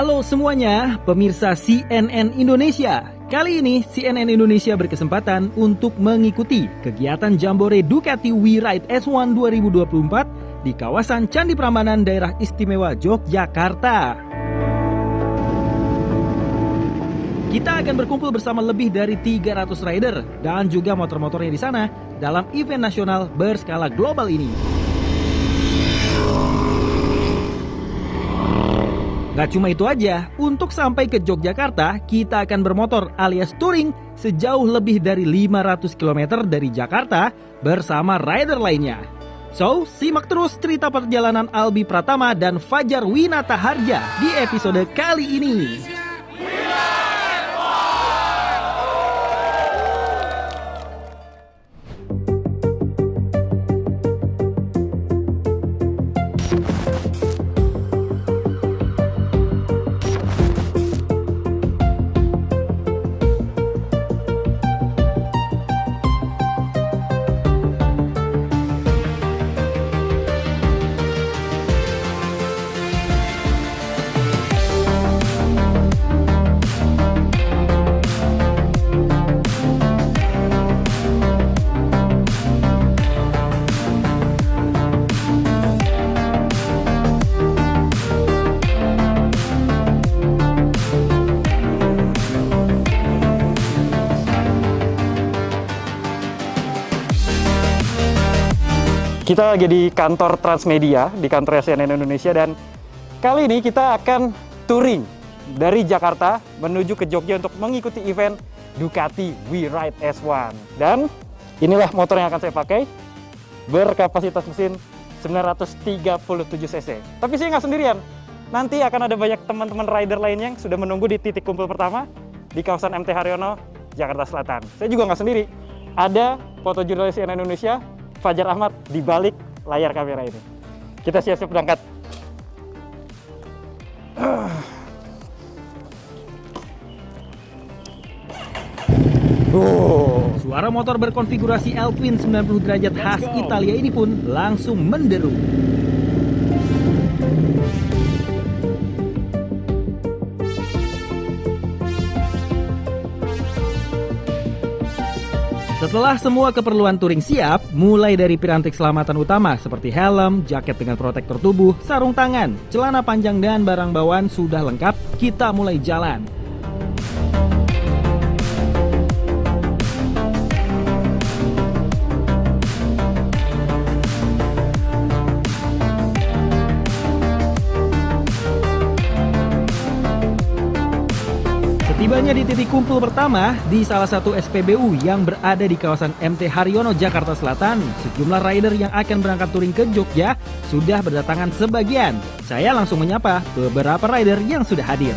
Halo semuanya, pemirsa CNN Indonesia. Kali ini CNN Indonesia berkesempatan untuk mengikuti kegiatan Jambore Ducati We Ride S1 2024 di kawasan Candi Prambanan, Daerah Istimewa Yogyakarta. Kita akan berkumpul bersama lebih dari 300 rider dan juga motor-motornya di sana dalam event nasional berskala global ini. Gak cuma itu aja, untuk sampai ke Yogyakarta, kita akan bermotor alias touring sejauh lebih dari 500 km dari Jakarta bersama rider lainnya. So, simak terus cerita perjalanan Albi Pratama dan Fajar Winata Harja di episode kali ini. Kita lagi di kantor Transmedia, di kantor CNN Indonesia, dan kali ini kita akan touring dari Jakarta menuju ke Jogja untuk mengikuti event Ducati We Ride S1. Dan inilah motor yang akan saya pakai, berkapasitas mesin 937 cc. Tapi saya nggak sendirian, nanti akan ada banyak teman-teman rider lainnya yang sudah menunggu di titik kumpul pertama di kawasan MT Haryono, Jakarta Selatan. Saya juga nggak sendiri, ada fotojurnalis CNN Indonesia, Fajar Ahmad di balik layar kamera ini. Kita siap-siap berangkat. Suara motor berkonfigurasi L-Twin 90 derajat khas Italia ini pun langsung menderu. Setelah semua keperluan touring siap, mulai dari piranti keselamatan utama seperti helm, jaket dengan protektor tubuh, sarung tangan, celana panjang dan barang bawaan sudah lengkap, kita mulai jalan. Tibanya di titik kumpul pertama di salah satu SPBU yang berada di kawasan MT Haryono, Jakarta Selatan, sejumlah rider yang akan berangkat touring ke Jogja sudah berdatangan sebagian. Saya langsung menyapa beberapa rider yang sudah hadir.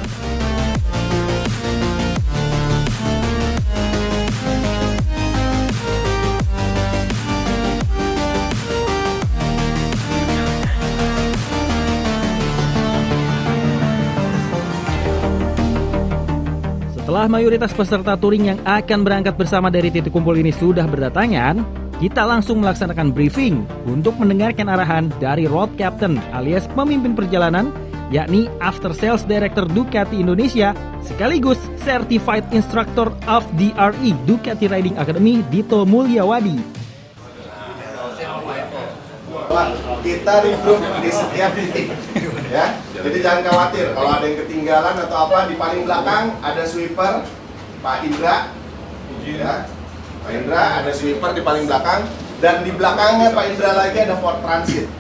Setelah mayoritas peserta touring yang akan berangkat bersama dari titik kumpul ini sudah berdatangan, kita langsung melaksanakan briefing untuk mendengarkan arahan dari Road Captain alias pemimpin perjalanan, yakni After Sales Director Ducati Indonesia, sekaligus Certified Instructor of DRE Ducati Riding Academy, Dito Mulyawadi. Kita review di setiap titik, ya. Jadi jangan khawatir kalau ada yang ketinggalan atau apa. Di paling belakang ada sweeper Pak Indra, ya. Pak Indra ada sweeper di paling belakang, dan di belakangnya Pak Indra lagi ada Ford Transit,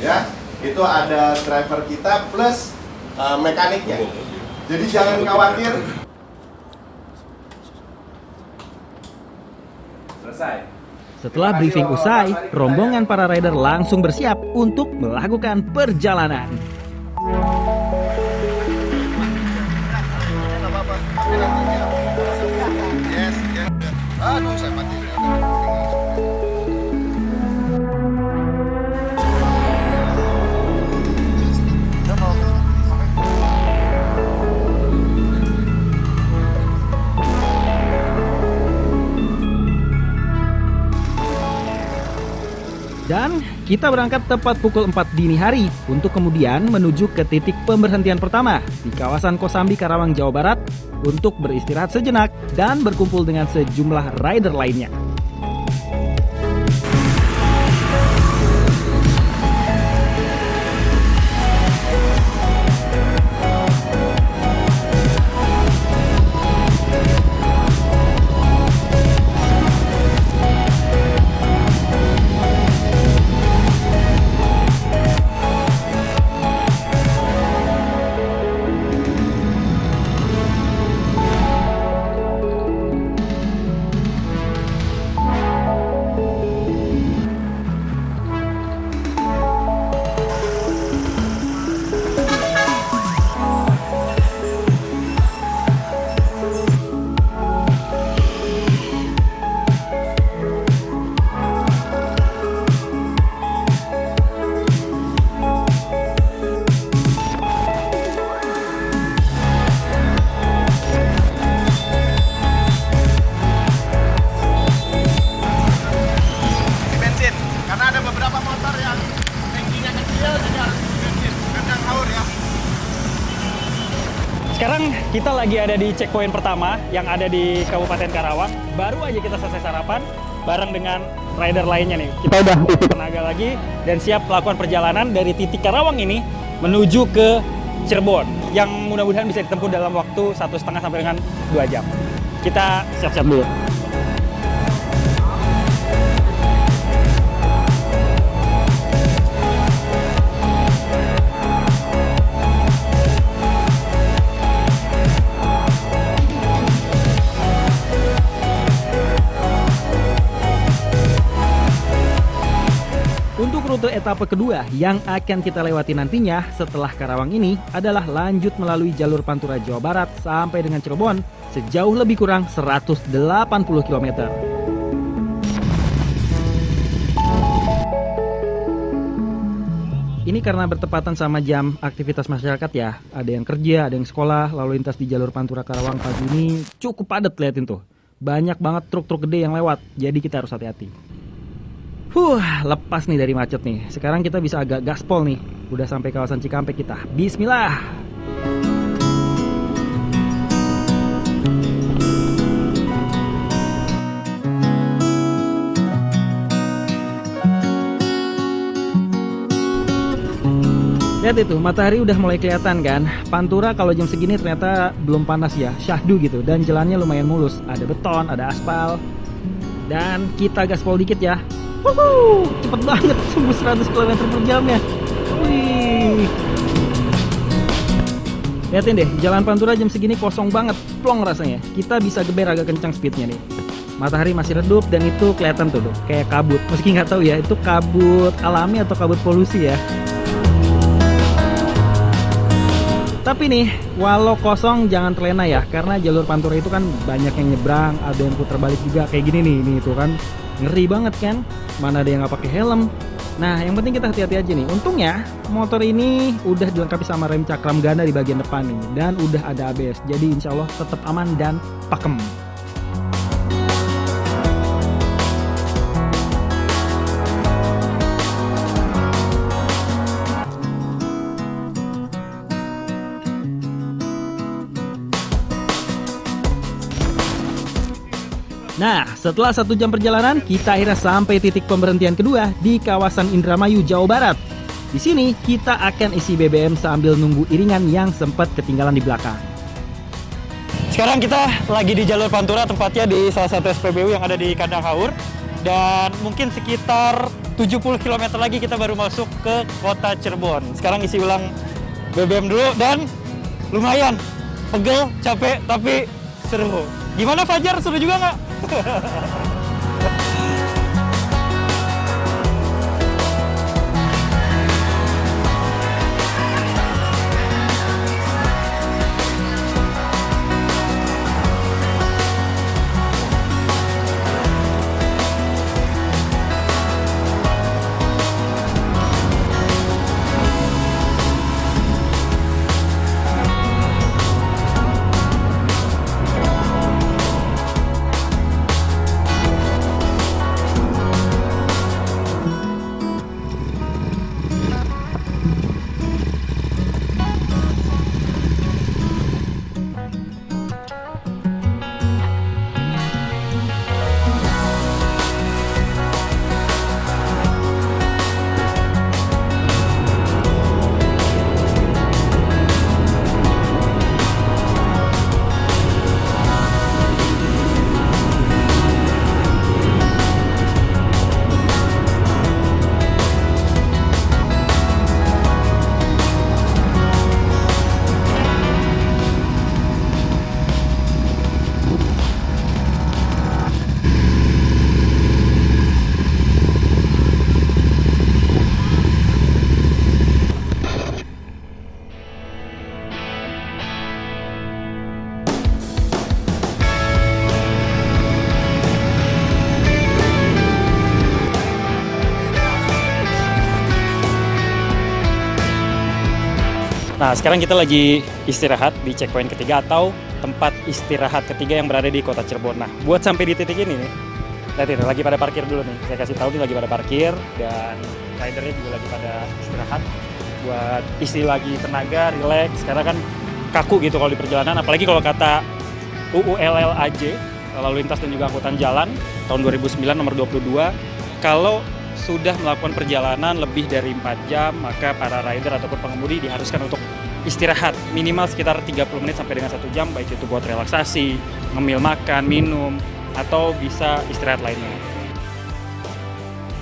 ya. Itu ada driver kita plus mekaniknya. Jadi jangan khawatir. Selesai. Setelah briefing usai, rombongan para rider langsung bersiap untuk melakukan perjalanan. Aduh, saya mati. Dan Kita berangkat tepat pukul 4 dini hari untuk kemudian menuju ke titik pemberhentian pertama di kawasan Kosambi, Karawang, Jawa Barat untuk beristirahat sejenak dan berkumpul dengan sejumlah rider lainnya. Sekarang kita lagi ada di checkpoint pertama yang ada di Kabupaten Karawang. Baru aja kita selesai sarapan bareng dengan rider lainnya nih. Kita udah titik tenaga lagi dan siap melakukan perjalanan dari titik Karawang ini menuju ke Cirebon yang mudah-mudahan bisa ditempuh dalam waktu 1,5 sampai dengan 2 jam. Kita siap-siap dulu. Untuk rute etapa kedua yang akan kita lewati nantinya setelah Karawang ini adalah lanjut melalui jalur Pantura Jawa Barat sampai dengan Cirebon sejauh lebih kurang 180 km. Ini karena bertepatan sama jam aktivitas masyarakat ya. Ada yang kerja, ada yang sekolah, lalu lintas di jalur Pantura Karawang pagi ini cukup padat, liatin tuh. Banyak banget truk-truk gede yang lewat, jadi kita harus hati-hati. Lepas nih dari macet nih. Sekarang kita bisa agak gaspol nih. Udah sampai kawasan Cikampek kita. Bismillah. Lihat itu, matahari udah mulai kelihatan kan. Pantura kalau jam segini ternyata belum panas ya, syahdu gitu. Dan jalannya lumayan mulus. Ada beton, ada aspal. Dan kita gaspol dikit ya. Cepet banget, tembus 100 km per jamnya. Wih. Lihatin deh, jalan Pantura jam segini kosong banget, plong rasanya. Kita bisa geber agak kencang speednya nih. Matahari masih redup dan itu kelihatan tuh, kayak kabut. Meski nggak tahu ya, itu kabut alami atau kabut polusi ya. Tapi nih, walau kosong jangan terlena ya, karena jalur Pantura itu kan banyak yang nyebrang, ada yang putar balik juga kayak gini nih, ini tuh kan ngeri banget kan. Mana ada yang nggak pakai helm. Nah, yang penting kita hati-hati aja nih. Untungnya motor ini udah dilengkapi sama rem cakram ganda di bagian depan nih, dan udah ada ABS. Jadi insya Allah tetap aman dan pakem. Nah, setelah 1 jam perjalanan, kita akhirnya sampai titik pemberhentian kedua di kawasan Indramayu, Jawa Barat. Di sini kita akan isi BBM sambil nunggu iringan yang sempat ketinggalan di belakang. Sekarang kita lagi di jalur Pantura, tempatnya di salah satu SPBU yang ada di Kandang Haur. Dan mungkin sekitar 70 km lagi kita baru masuk ke kota Cirebon. Sekarang isi ulang BBM dulu dan lumayan pegel, capek, tapi seru. Gimana Fajar, seru juga nggak? Nah, sekarang kita lagi istirahat di checkpoint ketiga atau tempat istirahat ketiga yang berada di kota Cirebon. Nah, buat sampai di titik ini nih, lihat ini, lagi pada parkir dulu nih. Saya kasih tahu nih lagi pada parkir dan ridernya juga lagi pada istirahat buat isi lagi tenaga, relax. Karena kan kaku gitu kalau di perjalanan, apalagi kalau kata UU LLAJ, Lalu Lintas dan juga Angkutan Jalan tahun 2009 nomor 22, kalau sudah melakukan perjalanan lebih dari 4 jam, maka para rider ataupun pengemudi diharuskan untuk istirahat minimal sekitar 30 menit sampai dengan 1 jam, baik itu buat relaksasi, ngemil makan, minum, atau bisa istirahat lainnya.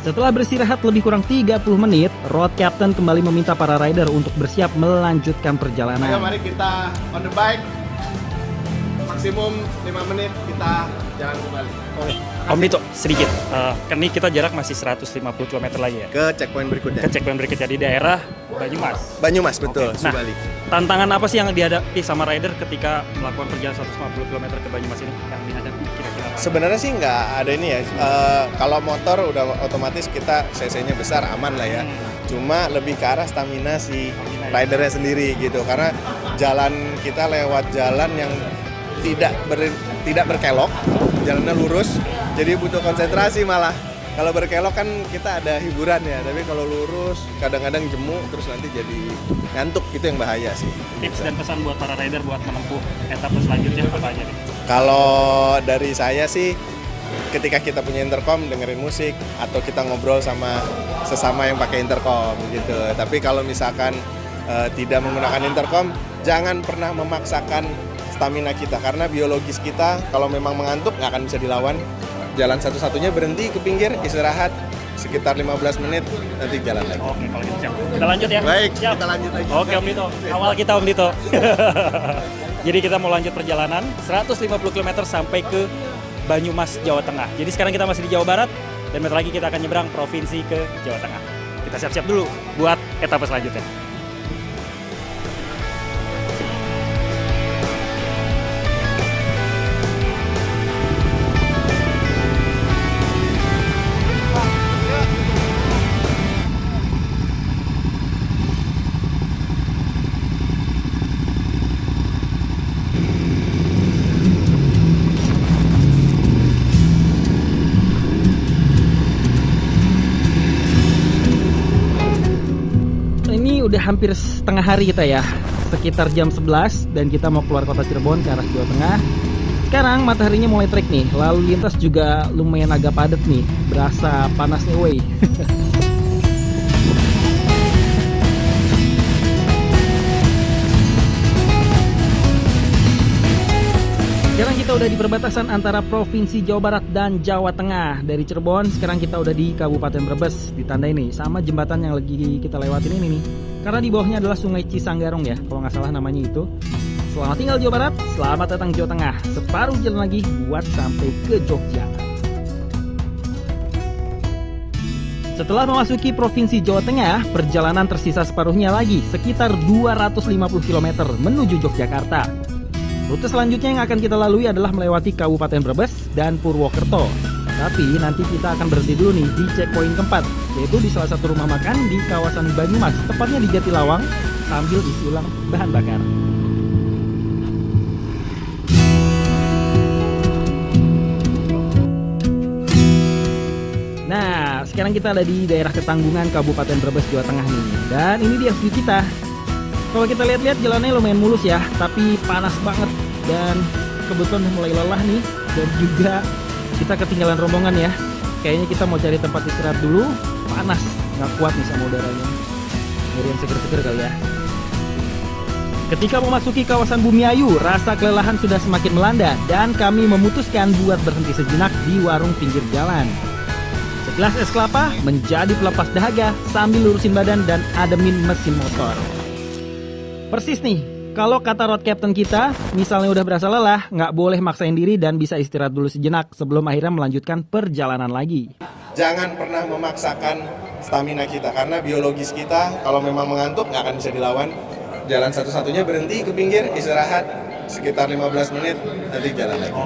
Setelah beristirahat lebih kurang 30 menit, Road Captain kembali meminta para rider untuk bersiap melanjutkan perjalanan. Ayo mari kita on the bike. Maksimum 5 menit kita jalan kembali. Om Dito, sedikit. Kan ini kita jarak masih 150 km lagi ya. Ke checkpoint berikutnya. Ke checkpoint berikutnya di daerah Banyumas. Banyumas, betul, Oke. Nah, Subali. tantangan apa sih yang dihadapi sama rider ketika melakukan perjalanan 150 km ke Banyumas ini? Yang dihadapi kira-kira apa? Sebenarnya sih nggak ada ini ya. Kalau motor udah otomatis kita cc-nya besar, aman lah ya. Cuma lebih ke arah stamina si ridernya sendiri gitu. Karena jalan kita lewat jalan yang tidak berkelok, jalannya lurus, jadi butuh konsentrasi malah. Kalau berkelok kan kita ada hiburan ya, tapi kalau lurus kadang-kadang jemu terus nanti jadi ngantuk, itu yang bahaya sih. Tips dan pesan buat para rider buat menempuh etapa selanjutnya apa aja nih? Kalau dari saya sih, ketika kita punya intercom dengerin musik atau kita ngobrol sama sesama yang pakai intercom gitu. Tapi kalau misalkan tidak menggunakan intercom, jangan pernah memaksakan stamina kita, karena biologis kita kalau memang mengantuk nggak akan bisa dilawan. Jalan satu-satunya berhenti ke pinggir, istirahat sekitar 15 menit, nanti jalan lagi. Oke, kalau gitu siap. Kita lanjut ya. Baik, siap. kita lanjut lagi. Oke Om Dito, awal kita Om Dito. Jadi kita mau lanjut perjalanan 150 km sampai ke Banyumas, Jawa Tengah. Jadi sekarang kita masih di Jawa Barat dan bentar lagi kita akan nyebrang provinsi ke Jawa Tengah. Kita siap-siap dulu buat etapa selanjutnya. Udah hampir setengah hari kita ya, sekitar jam 11, dan kita mau keluar kota Cirebon ke arah Jawa Tengah. Sekarang mataharinya mulai terik nih, lalu lintas juga lumayan agak padat nih, berasa panasnya wey. Sekarang kita udah di perbatasan antara Provinsi Jawa Barat dan Jawa Tengah. Dari Cirebon, sekarang kita udah di Kabupaten Brebes, ditandai nih sama jembatan yang lagi kita lewatin ini nih. Karena di bawahnya adalah Sungai Cisanggarong ya, kalau nggak salah namanya itu. Selamat tinggal Jawa Barat, selamat datang Jawa Tengah. Separuh jalan lagi buat sampai ke Jogja. Setelah memasuki Provinsi Jawa Tengah, perjalanan tersisa separuhnya lagi, sekitar 250 km menuju Yogyakarta. Rute selanjutnya yang akan kita lalui adalah melewati Kabupaten Brebes dan Purwokerto. Tapi nanti kita akan berhenti dulu nih di checkpoint keempat, yaitu di salah satu rumah makan di kawasan Banyumas, tepatnya di Jatilawang, sambil isi ulang bahan bakar. Nah, sekarang kita ada di daerah Ketanggungan, Kabupaten Brebes, Jawa Tengah nih. Dan ini dia view kita. Kalau kita lihat-lihat jalannya lumayan mulus ya, tapi panas banget. Dan kebetulan mulai lelah nih, dan juga kita ketinggalan rombongan ya. Kayaknya kita mau cari tempat istirahat dulu. Panas, nggak kuat nih sama udaranya. Nyari yang seger-seger kali ya. Ketika memasuki kawasan Bumiayu, rasa kelelahan sudah semakin melanda dan kami memutuskan buat berhenti sejenak di warung pinggir jalan. Segelas es kelapa menjadi pelepas dahaga sambil lurusin badan dan ademin mesin motor. Persis nih, kalau kata road captain kita, misalnya udah berasa lelah, nggak boleh maksain diri dan bisa istirahat dulu sejenak sebelum akhirnya melanjutkan perjalanan lagi. Jangan pernah memaksakan stamina kita, karena biologis kita kalau memang mengantuk nggak akan bisa dilawan. Jalan satu-satunya berhenti ke pinggir, istirahat sekitar 15 menit, nanti jalan lagi.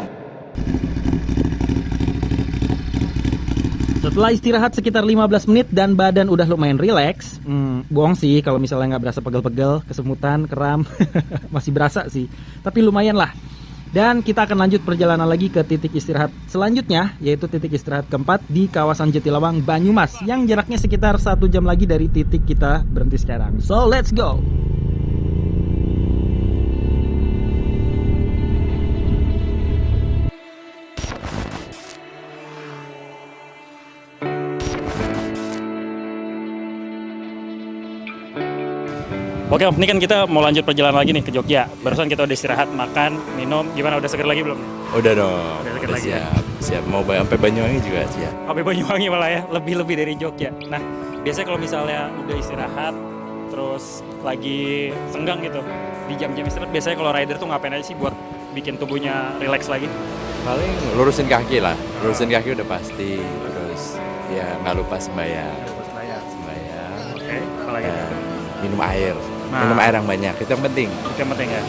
Setelah istirahat sekitar 15 menit dan badan udah lumayan rileks, bohong sih kalau misalnya nggak berasa pegel-pegel, kesemutan, kram, masih berasa sih. Tapi lumayan lah. Dan kita akan lanjut perjalanan lagi ke titik istirahat selanjutnya, yaitu titik istirahat keempat di kawasan Jatilawang, Banyumas, yang jaraknya sekitar 1 jam lagi dari titik kita berhenti sekarang. So let's go! Oke Om, ini kan kita mau lanjut perjalanan lagi nih ke Jogja. Barusan kita udah istirahat, makan, minum. Gimana, udah seger lagi belum? Udah dong, seger udah lagi ya? siap. Mau sampai Banyuwangi juga siap. Sampai Banyuwangi malah ya, lebih dari Jogja. Nah, biasanya kalau misalnya udah istirahat, terus lagi senggang gitu, di jam-jam istirahat, biasanya kalau rider tuh ngapain aja sih buat bikin tubuhnya relax lagi? Paling lurusin kaki lah, lurusin kaki udah pasti. Terus ya nggak lupa sembahyang. Oke, apa lagi? Dan minum air, Nah. minum air yang banyak, itu yang penting. Itu yang penting ya.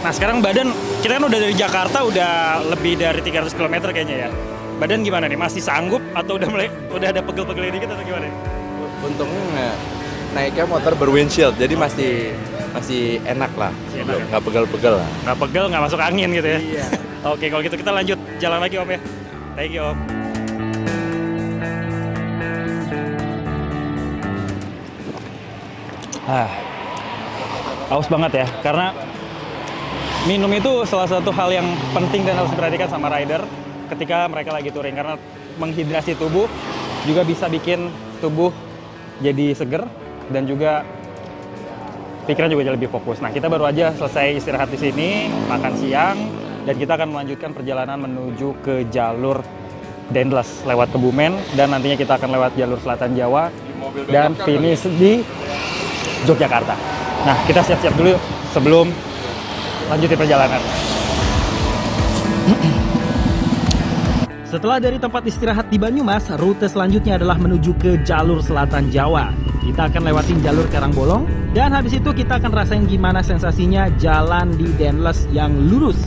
Nah sekarang badan, kita kan udah dari Jakarta udah lebih dari 300 km kayaknya ya. Badan gimana nih? Masih sanggup atau udah ada pegel-pegel dikit atau gimana nih? Untungnya naiknya motor berwindshield, jadi masih enak lah, Masih enak ya? nggak pegel-pegel lah. Nggak pegel, nggak masuk angin gitu ya? Iya. Oke, kalau gitu kita lanjut jalan lagi Om ya. Thank you Om. Haus banget ya, karena minum itu salah satu hal yang penting dan harus diperhatikan sama rider ketika mereka lagi touring, karena menghidrasi tubuh juga bisa bikin tubuh jadi seger dan juga pikiran juga jadi lebih fokus. Nah, kita baru aja selesai istirahat di sini, makan siang, dan kita akan melanjutkan perjalanan menuju ke jalur Dendles lewat Kebumen, dan nantinya kita akan lewat jalur Selatan Jawa dan finish di Yogyakarta. Nah, kita siap-siap dulu yuk sebelum lanjutin perjalanan. Setelah dari tempat istirahat di Banyumas, rute selanjutnya adalah menuju ke jalur Selatan Jawa. Kita akan lewatin jalur Karangbolong, dan habis itu kita akan rasain gimana sensasinya jalan di Dendles yang lurus.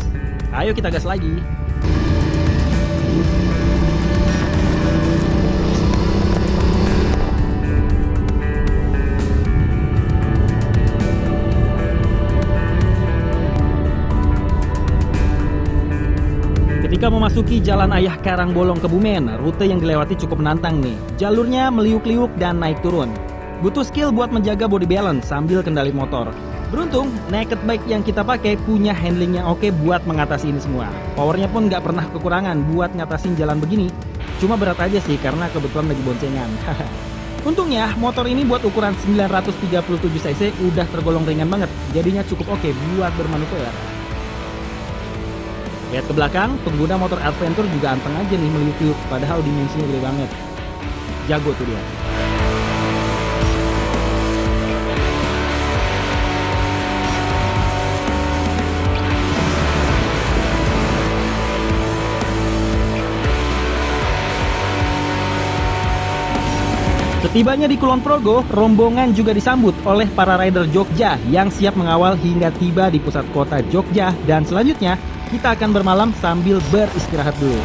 Ayo kita gas lagi. Ketika memasuki Jalan Ayah Karangbolong Kebumen, rute yang dilewati cukup menantang nih. Jalurnya meliuk-liuk dan naik turun. Butuh skill buat menjaga body balance sambil kendali motor. Beruntung, naked bike yang kita pakai punya handling yang oke buat mengatasi ini semua. Powernya pun nggak pernah kekurangan buat ngatasin jalan begini. Cuma berat aja sih karena kebetulan lagi boncengan. Untungnya, motor ini buat ukuran 937 cc udah tergolong ringan banget. Jadinya cukup oke buat bermanuver. Lihat ke belakang, pengguna motor Adventure juga anteng aja nih meliuk-liuk, padahal dimensinya gede banget. Jago tuh dia. Setibanya di Kulon Progo, rombongan juga disambut oleh para rider Jogja yang siap mengawal hingga tiba di pusat kota Jogja, dan selanjutnya kita akan bermalam sambil beristirahat dulu.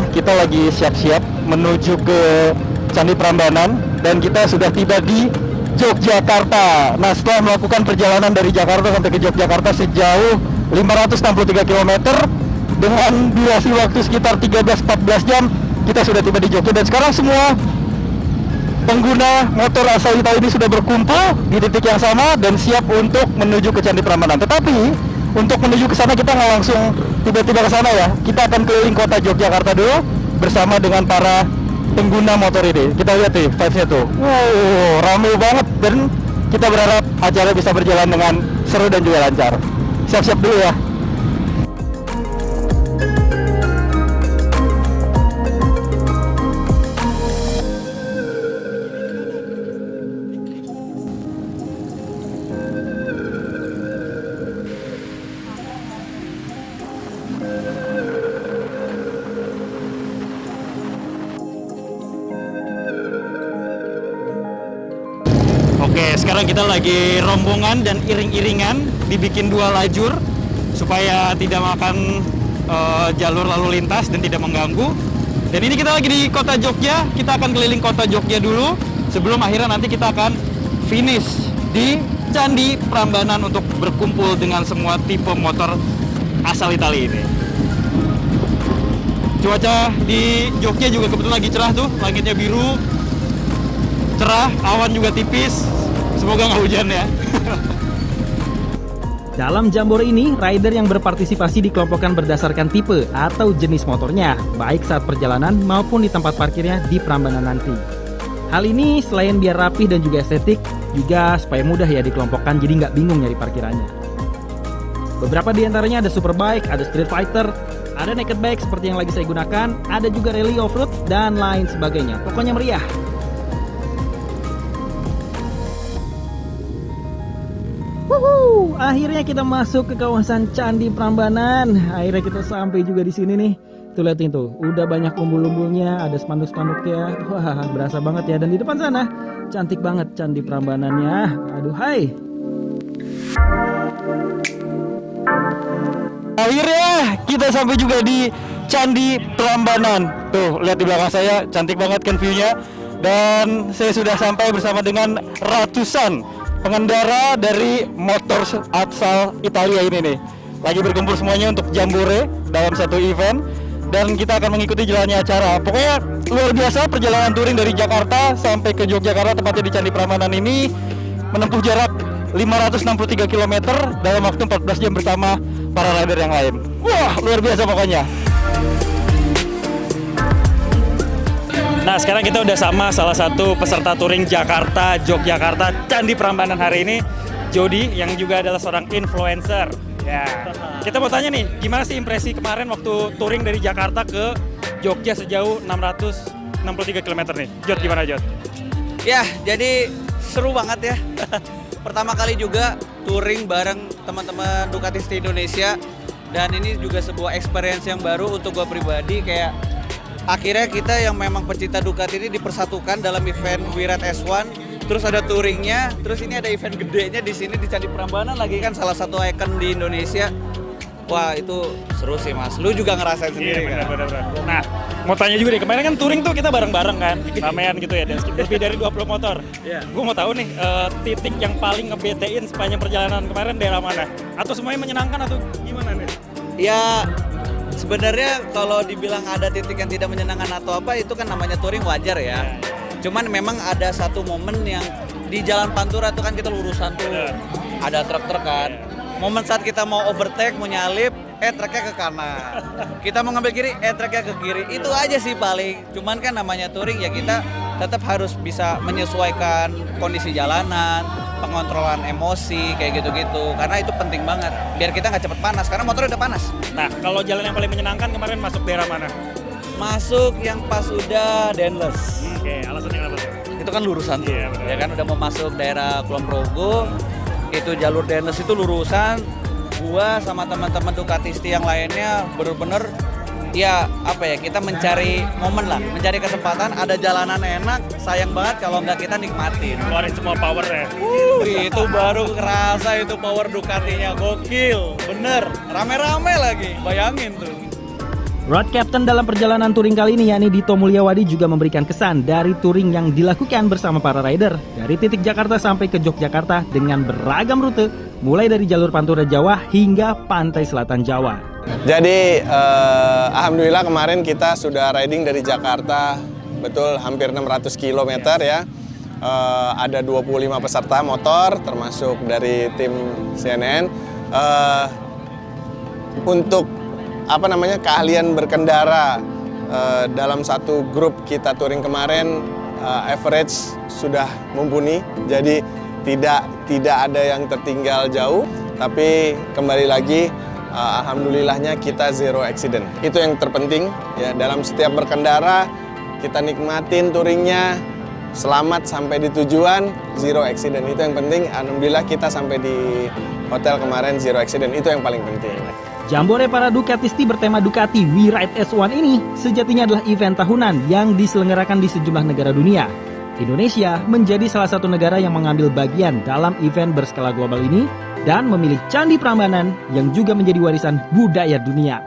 sekarang kita lagi siap-siap menuju ke Candi Prambanan dan kita sudah tiba di Yogyakarta. Nah, setelah melakukan perjalanan dari Jakarta sampai ke Yogyakarta sejauh 563 km dengan durasi waktu sekitar 13-14 jam, kita sudah tiba di Jogja. Dan sekarang semua pengguna motor asal Italia ini sudah berkumpul di titik yang sama dan siap untuk menuju ke Candi Prambanan. Tetapi untuk menuju ke sana kita nggak langsung tiba-tiba ke sana ya. Kita akan keliling kota Yogyakarta dulu bersama dengan para pengguna motor ini. Kita lihat nih vibes-nya tuh. Wow, ramai banget dan kita berharap acara bisa berjalan dengan seru dan juga lancar. Siap-siap dulu ya. Oke, sekarang kita lagi rombongan dan iring-iringan, dibikin 2 lajur supaya tidak makan jalur lalu lintas dan tidak mengganggu. Dan ini kita lagi di kota Jogja, kita akan keliling kota Jogja dulu sebelum akhirnya nanti kita akan finish di Candi Prambanan untuk berkumpul dengan semua tipe motor asal Italia ini. Cuaca di Jogja juga kebetulan lagi cerah tuh, langitnya biru, cerah, awan juga tipis. Semoga nggak hujan ya. Dalam Jambore ini, rider yang berpartisipasi dikelompokkan berdasarkan tipe atau jenis motornya, baik saat perjalanan maupun di tempat parkirnya di Prambanan nanti. Hal ini selain biar rapih dan juga estetik, juga supaya mudah ya dikelompokkan, jadi nggak bingung nyari parkirannya. Beberapa di antaranya ada superbike, ada street fighter, ada naked bike seperti yang lagi saya gunakan, ada juga rally off-road, dan lain sebagainya. Pokoknya meriah. Wuhu, akhirnya kita masuk ke kawasan Candi Prambanan. Akhirnya kita sampai juga di sini nih. Tuh liatin tuh, udah banyak umbul-umbulnya, ada spanduk-spanduknya. Wah, berasa banget ya. Dan di depan sana, cantik banget Candi Prambanannya. Aduh, hai. Akhirnya kita sampai juga di Candi Prambanan. Tuh, lihat di belakang saya, cantik banget kan view-nya. Dan saya sudah sampai bersama dengan ratusan pengendara dari motor asal Italia ini nih. Lagi berkumpul semuanya untuk Jambore dalam satu event. Dan kita akan mengikuti jalannya acara. Pokoknya luar biasa perjalanan touring dari Jakarta sampai ke Yogyakarta, tepatnya di Candi Prambanan ini menempuh jarak 563 km dalam waktu 14 jam bersama para rider yang lain. Wah, luar biasa pokoknya. Nah, sekarang kita udah sama salah satu peserta touring Jakarta, Yogyakarta, Candi Prambanan hari ini, Jody, yang juga adalah seorang influencer. Ya, kita mau tanya nih, gimana sih impresi kemarin waktu touring dari Jakarta ke Jogja sejauh 663 km nih? Jod, gimana Jod? Ya, jadi seru banget ya. Pertama kali juga touring bareng teman-teman Ducatisti Indonesia. Dan ini juga sebuah experience yang baru untuk gue pribadi. Kayak akhirnya kita yang memang pecinta Ducati ini dipersatukan dalam event Wirat S1. Terus ada touringnya, terus ini ada event gedenya di sini di Candi Prambanan lagi kan, salah satu ikon di Indonesia. Wah, itu seru sih Mas. Lu juga ngerasain sendiri kan? Benar. Nah, mau tanya juga nih, kemarin kan touring tuh kita bareng-bareng kan, ramean gitu ya, dan lebih dari 20 motor. Gue mau tahu nih, titik yang paling nge-BT-in sepanjang perjalanan kemarin daerah mana? Atau semuanya menyenangkan atau gimana nih? Ya, sebenarnya kalau dibilang ada titik yang tidak menyenangkan atau apa, itu kan namanya touring, wajar ya. Cuman memang ada satu momen yang di Jalan Pantura tuh kan kita lurusan tuh, ada truk-truk kan. Momen saat kita mau overtake, mau nyalip, truknya ke kanan. Kita mau ngambil kiri, truknya ke kiri. Itu aja sih paling. Cuman kan namanya touring ya, kita tetap harus bisa menyesuaikan kondisi jalanan, pengontrolan emosi, kayak gitu-gitu. Karena itu penting banget, biar kita nggak cepet panas, karena motornya udah panas. Nah, kalau jalan yang paling menyenangkan kemarin masuk daerah mana? Masuk yang pas udah Denles. Oke, alasannya apa tuh? Itu kan lurusan tuh, Iya, benar. ya kan udah mau masuk daerah Kulon Progo. Itu jalur Denles itu lurusan. Gua sama teman-teman Ducatisti yang lainnya bener-bener ya apa ya, kita mencari momen lah, mencari kesempatan, ada jalanan enak, sayang banget kalau nggak kita nikmatin. Keluarin semua power ya. Itu baru kerasa itu power Ducatinya, gokil, bener, rame-rame lagi, bayangin tuh. Road Captain dalam perjalanan touring kali ini yakni Dito Mulyawadi juga memberikan kesan dari touring yang dilakukan bersama para rider dari titik Jakarta sampai ke Yogyakarta dengan beragam rute mulai dari jalur Pantura Jawa hingga pantai selatan Jawa. Jadi alhamdulillah kemarin kita sudah riding dari Jakarta, betul hampir 600 km ya. Ada 25 peserta motor termasuk dari tim CNN. Untuk keahlian berkendara dalam satu grup kita touring kemarin average sudah mumpuni, jadi tidak ada yang tertinggal jauh, tapi kembali lagi alhamdulillahnya kita zero accident. Itu yang terpenting ya, dalam setiap berkendara kita nikmatin touringnya, selamat sampai di tujuan, zero accident. Itu yang penting. Alhamdulillah kita sampai di hotel kemarin zero accident, itu yang paling penting. Jambore para Ducatisti bertema Ducati We Ride S1 ini sejatinya adalah event tahunan yang diselenggarakan di sejumlah negara dunia. Indonesia menjadi salah satu negara yang mengambil bagian dalam event berskala global ini dan memilih Candi Prambanan yang juga menjadi warisan budaya dunia.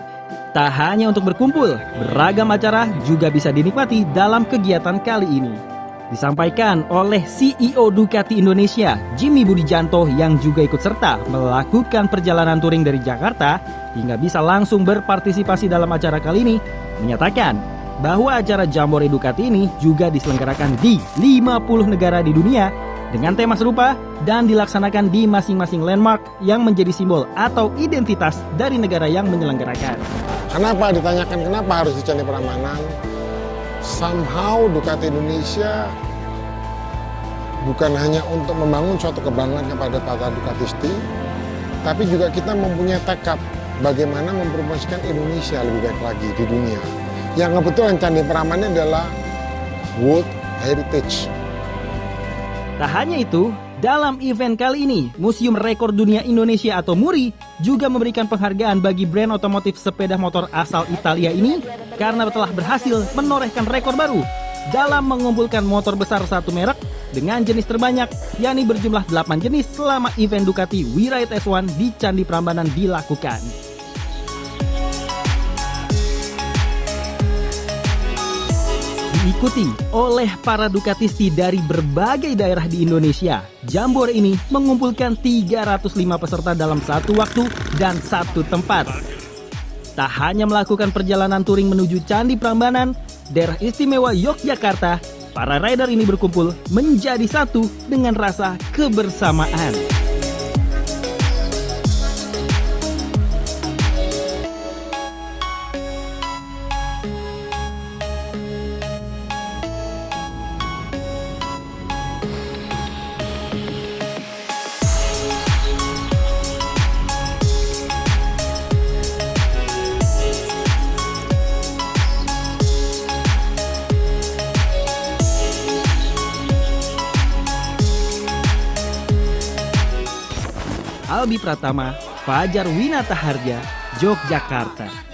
Tak hanya untuk berkumpul, beragam acara juga bisa dinikmati dalam kegiatan kali ini. Disampaikan oleh CEO Ducati Indonesia, Jimmy Budijanto yang juga ikut serta melakukan perjalanan touring dari Jakarta hingga bisa langsung berpartisipasi dalam acara kali ini, menyatakan bahwa acara Jambore Ducati ini juga diselenggarakan di 50 negara di dunia dengan tema serupa dan dilaksanakan di masing-masing landmark yang menjadi simbol atau identitas dari negara yang menyelenggarakan. Kenapa ditanyakan kenapa harus di Candi Prambanan? Somehow Ducati Indonesia bukan hanya untuk membangun suatu kebanggaan kepada para Ducatisti, tapi juga kita mempunyai tekad bagaimana mempromosikan Indonesia lebih baik lagi di dunia. Yang kebetulan Candi Prambanan adalah World Heritage. Tak hanya itu, dalam event kali ini, Museum Rekor Dunia Indonesia atau MURI juga memberikan penghargaan bagi brand otomotif sepeda motor asal Italia ini karena telah berhasil menorehkan rekor baru dalam mengumpulkan motor besar satu merek dengan jenis terbanyak, yakni berjumlah 8 jenis selama event Ducati We Ride S1 di Candi Prambanan dilakukan. Diikuti oleh para Ducatisti dari berbagai daerah di Indonesia, Jambore ini mengumpulkan 305 peserta dalam satu waktu dan satu tempat. Tak hanya melakukan perjalanan touring menuju Candi Prambanan, daerah istimewa Yogyakarta, para rider ini berkumpul menjadi satu dengan rasa kebersamaan. Albi Pratama, Fajar Winata Harja, Yogyakarta.